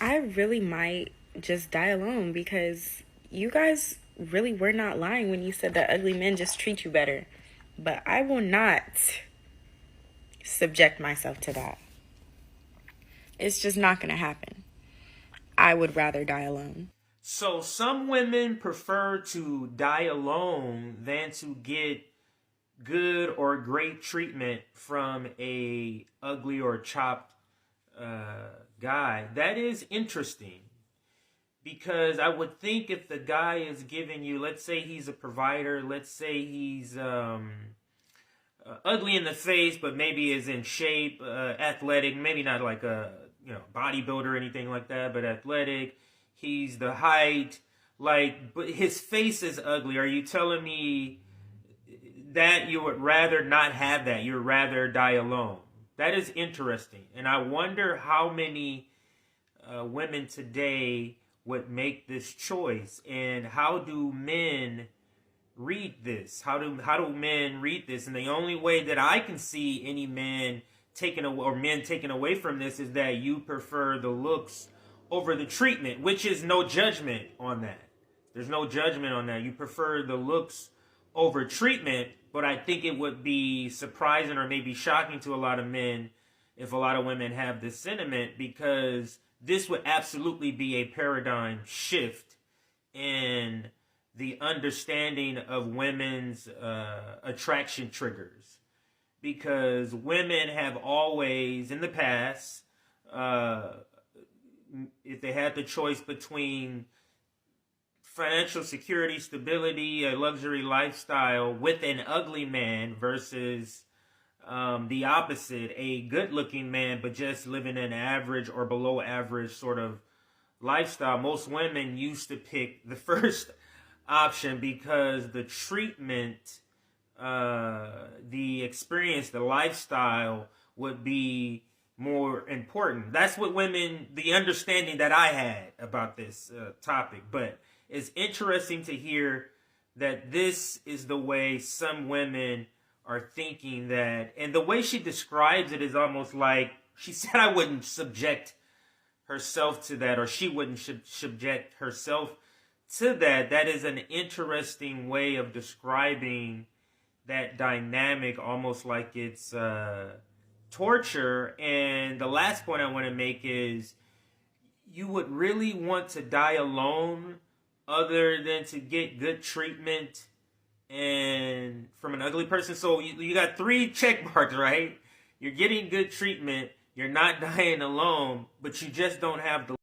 I really might just die alone because you guys really were not lying when you said that ugly men just treat you better. But I will not subject myself to that. It's just not going to happen. I would rather die alone. So some women prefer to die alone than to get good or great treatment from a ugly or chopped guy. That is interesting because I would think if the guy is giving you, let's say he's a provider, let's say he's ugly in the face, but maybe is in shape, athletic, maybe not like a bodybuilder or anything like that, but athletic. He's the height, like, but his face is ugly. Are you telling me that you would rather not have that? You'd rather die alone? That is interesting, and I wonder how many women today would make this choice, and how do men read this? How do men read this? And the only way that I can see any man taken away or men taken away from this is that you prefer the looks over the treatment, which is no judgment on that. There's no judgment on that. You prefer the looks over treatment, but I think it would be surprising or maybe shocking to a lot of men if a lot of women have this sentiment, because this would absolutely be a paradigm shift in the understanding of women's attraction triggers, because women have always in the past, if they had the choice between financial security, stability, a luxury lifestyle with an ugly man versus the opposite, a good-looking man but just living an average or below average sort of lifestyle, most women used to pick the first option because the treatment, the experience, the lifestyle would be more important. That's what women, the understanding that I had about this topic. But it's interesting to hear that this is the way some women are thinking that. And the way she describes it is almost like she said I wouldn't subject herself to that, or she wouldn't subject herself to that. That is an interesting way of describing that dynamic, almost like it's torture. And the last point I want to make is you would really want to die alone other than to get good treatment and from an ugly person. So you got three check marks, right? You're getting good treatment, you're not dying alone, but you just don't have the